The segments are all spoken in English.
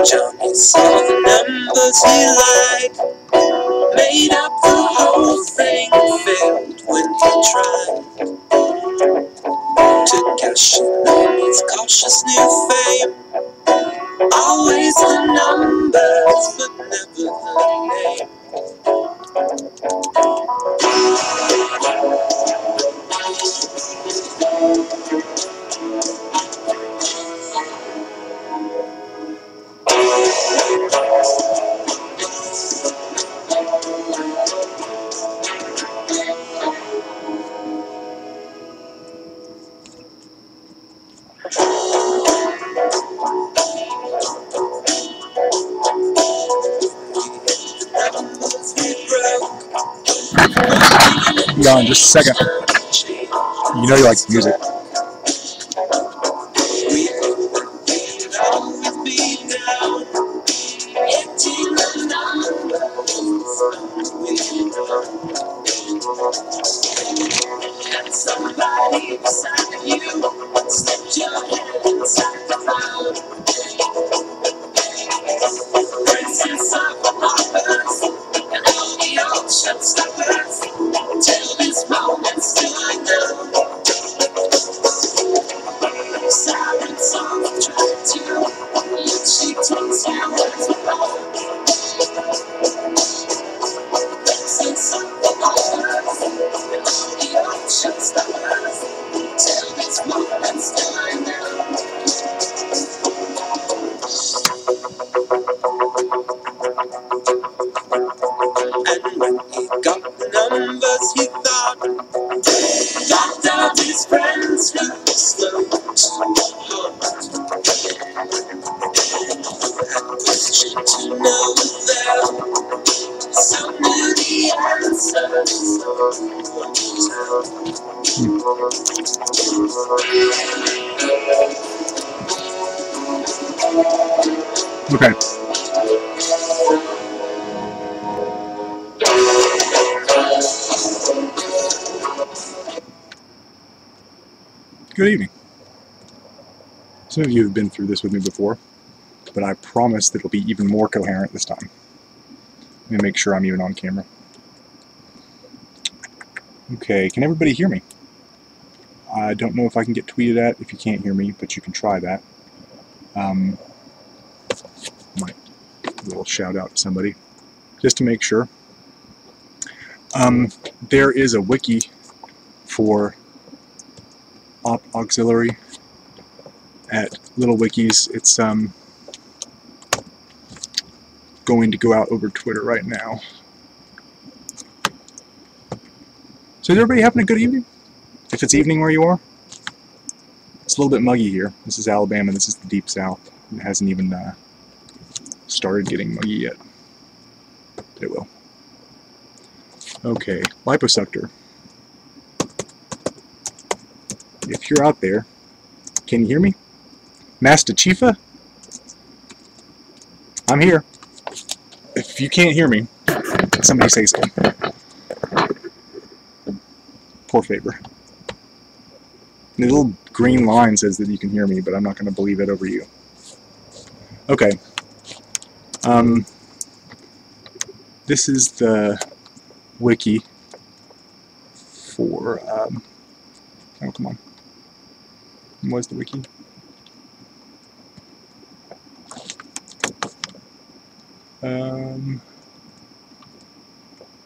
Johnny saw the numbers he liked, made up the whole thing, failed when he tried to cash in on his cautious new fame. Always the numbers, but never the name. Yeah, in just a second. You know you like music. Somebody beside you slipped your head inside the crowd. Princess of the Poppers and all the old showstoppers, till this moment still I know. Siren songs tried to, yet she takes your words with all. Princess of the Poppers and all the old showstoppers, till this moment still I know. And when he got the numbers, he thought, got out his friends who slow to heart. Had questioned to know them, some knew the answers. Okay. Good evening. Some of you have been through this with me before, but I promise that it'll be even more coherent this time. Let me make sure I'm even on camera. Okay, can everybody hear me? I don't know if I can get tweeted at if you can't hear me, but you can try that. Might a little shout out to somebody, just to make sure. There is a wiki for Op Auxiliary at Little Wikis. It's going to go out over Twitter right now. So is everybody having a good evening? If it's evening where you are? It's a little bit muggy here. This is Alabama, this is the Deep South. It hasn't even started getting muggy yet. But it will. Okay, liposuctor. If you're out there, can you hear me? Master Chifa? I'm here. If you can't hear me, somebody say so. Poor Faber. The little green line says that you can hear me, but I'm not going to believe it over you. Okay. This is the wiki for, oh, come on. What's the wiki?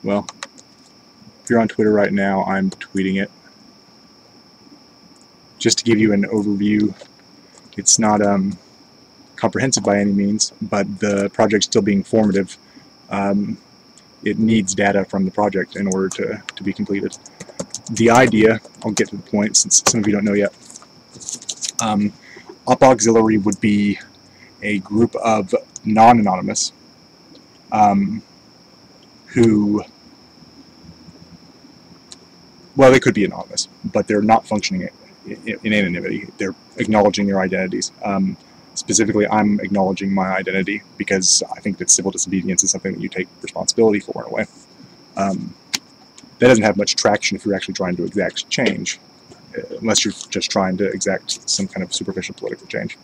Well, if you're on Twitter right now, I'm tweeting it. Just to give you an overview, it's not comprehensive by any means, but the project's still being formative. It needs data from the project in order to be completed. The idea, I'll get to the point since some of you don't know yet. Op Auxiliary would be a group of non-anonymous who, well, they could be anonymous, but they're not functioning in anonymity. They're acknowledging their identities. Specifically, I'm acknowledging my identity because I think that civil disobedience is something that you take responsibility for in a way. That doesn't have much traction if you're actually trying to exact change, unless you're just trying to exact some kind of superficial political change.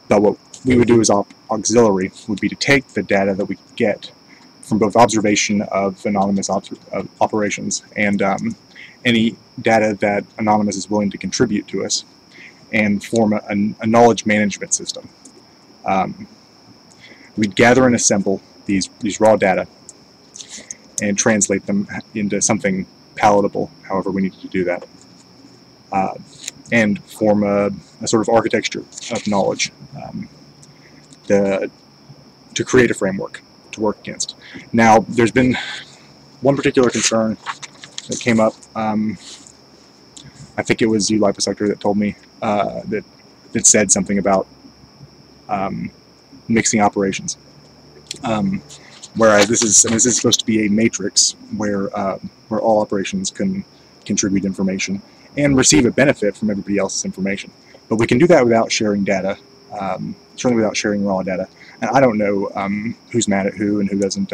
But what we would do as auxiliary would be to take the data that we get from both observation of anonymous operations and any data that Anonymous is willing to contribute to us, and form a knowledge management system. We'd gather and assemble these raw data and translate them into something palatable, however we needed to do that, and form a sort of architecture of knowledge to create a framework to work against. Now, there's been one particular concern that came up. I think it was you, Liposector, that told me that said something about mixing operations. Whereas this is supposed to be a matrix where all operations can contribute information and receive a benefit from everybody else's information. But we can do that without sharing data, certainly without sharing raw data. And I don't know who's mad at who and who doesn't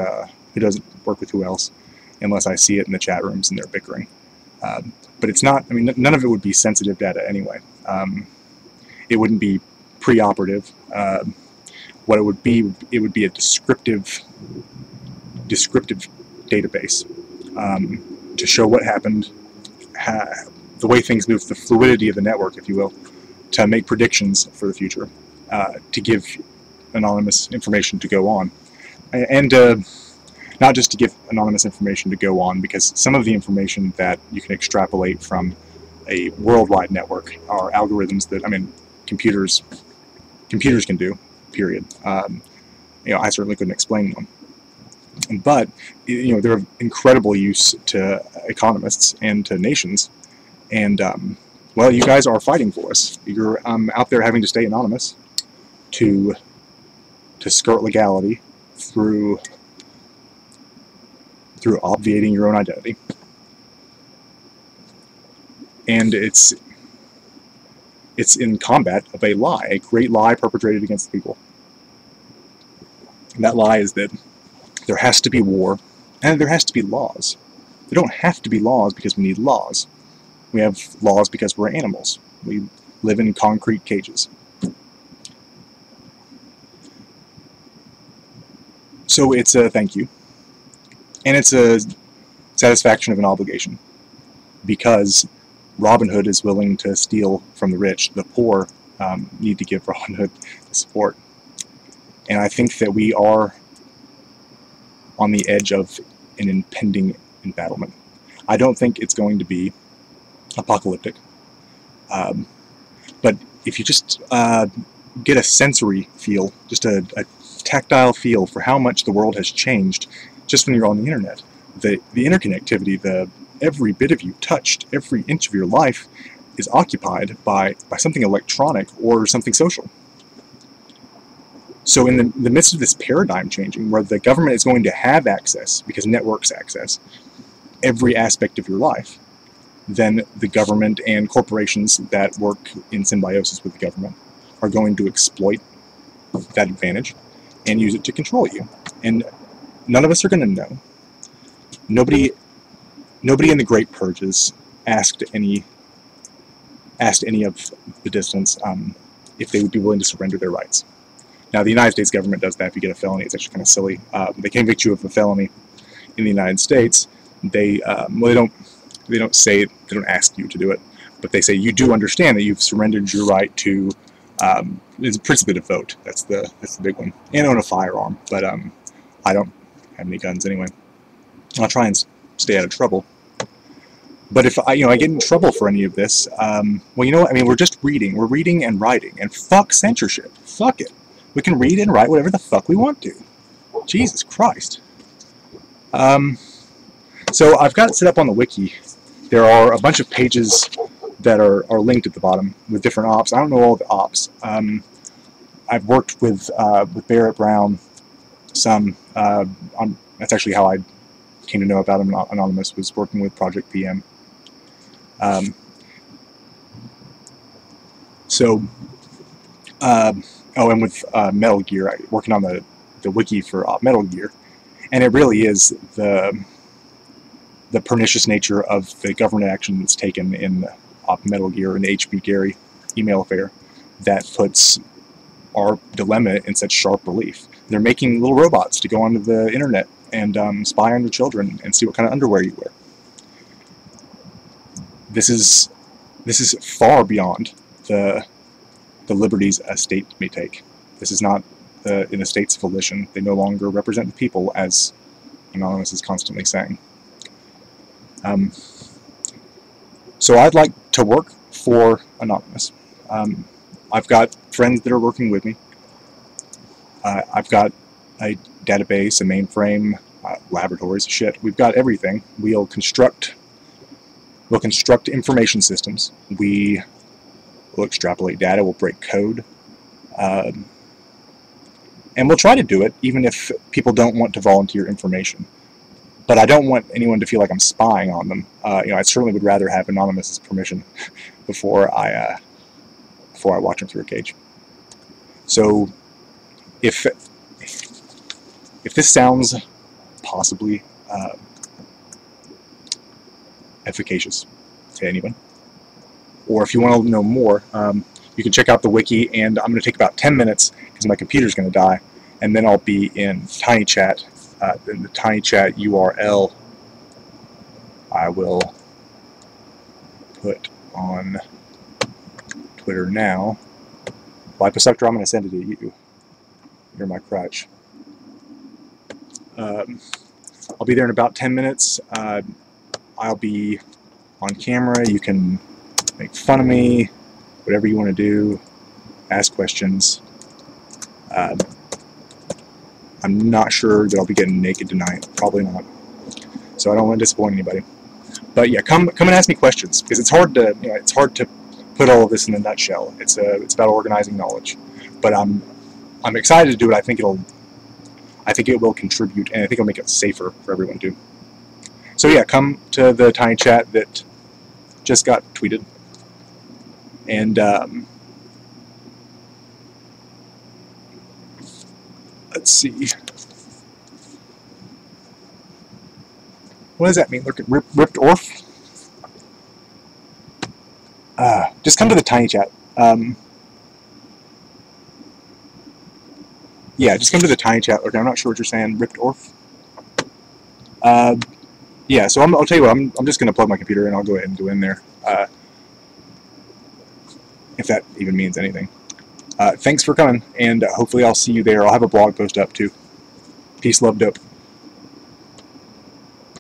work with who else, unless I see it in the chat rooms and they're bickering. But it's not, I mean, none of it would be sensitive data anyway. It wouldn't be preoperative. What it would be a descriptive database to show what happened, the way things move, the fluidity of the network, if you will, to make predictions for the future, to give anonymous information to go on, and not just to give anonymous information to go on, because some of the information that you can extrapolate from a worldwide network are algorithms that, I mean, computers can do, period. You know, I certainly couldn't explain them. But, you know, they're of incredible use to economists and to nations. And, well, you guys are fighting for us. You're out there having to stay anonymous to skirt legality through obviating your own identity. And it's in combat of a lie, a great lie perpetrated against the people. And that lie is that there has to be war, and there has to be laws. There don't have to be laws because we need laws. We have laws because we're animals. We live in concrete cages. So it's a thank you. And it's a satisfaction of an obligation, because Robin Hood is willing to steal from the rich. The poor need to give Robin Hood the support. And I think that we are on the edge of an impending embattlement. I don't think it's going to be apocalyptic. But if you just get a sensory feel, just a tactile feel for how much the world has changed just when you're on the internet, the interconnectivity, every bit of you touched, every inch of your life is occupied by something electronic or something social. So in the midst of this paradigm changing, where the government is going to have access, because networks access, every aspect of your life, then the government and corporations that work in symbiosis with the government are going to exploit that advantage and use it to control you. And none of us are going to know. Nobody in the Great Purges asked any of the dissidents if they would be willing to surrender their rights. Now, the United States government does that if you get a felony. It's actually kind of silly. They convict you of a felony in the United States. They don't ask you to do it, but they say you do understand that you've surrendered your right to, it's principally to vote. That's the big one, and own a firearm. But I don't have any guns anyway. I'll try and stay out of trouble. But if I get in trouble for any of this, well, you know what? I mean, we're just reading. We're reading and writing, and fuck censorship. Fuck it. We can read and write whatever the fuck we want to. Jesus Christ. So I've got it set up on the wiki. There are a bunch of pages that are linked at the bottom with different ops. I don't know all the ops. I've worked with Barrett Brown some. That's actually how I came to know about Anonymous, was working with Project PM. And with Metal Gear, working on the wiki for Metal Gear, and it really is the pernicious nature of the government action that's taken in Metal Gear and the HB Gary email affair that puts our dilemma in such sharp relief. They're making little robots to go onto the internet and spy on your children and see what kind of underwear you wear. This is far beyond the liberties a state may take. This is not in a state's volition. They no longer represent the people, as Anonymous is constantly saying. So I'd like to work for Anonymous. I've got friends that are working with me. I've got a database, a mainframe, laboratories, shit. We've got everything. We'll construct information systems. We will extrapolate data. We'll break code. And we'll try to do it even if people don't want to volunteer information. But I don't want anyone to feel like I'm spying on them. I certainly would rather have Anonymous's permission before I watch them through a cage. So, if this sounds possibly efficacious to anyone, or if you want to know more, you can check out the wiki. And I'm going to take about 10 minutes because my computer's going to die, and then I'll be in TinyChat. In the TinyChat URL, I will put on Twitter now. Liposector, I'm going to send it to you. You're my crutch. I'll be there in about 10 minutes. I'll be on camera. You can make fun of me, whatever you want to do, ask questions. I'm not sure that I'll be getting naked tonight. Probably not. So I don't want to disappoint anybody. But yeah, come and ask me questions, because it's hard to put all of this in a nutshell. It's about organizing knowledge. But I'm excited to do it. I think it will contribute, and I think it'll make it safer for everyone too. So yeah, come to the TinyChat that just got tweeted, and let's see. What does that mean? Look at ripped orf. Just come to the TinyChat. Yeah, just come to the TinyChat. Okay, I'm not sure what you're saying. Ripped orf. Yeah, so I'll tell you what. I'm just gonna plug my computer and I'll go ahead and go in there. If that even means anything. Thanks for coming, and hopefully I'll see you there. I'll have a blog post up too. Peace, love, dope.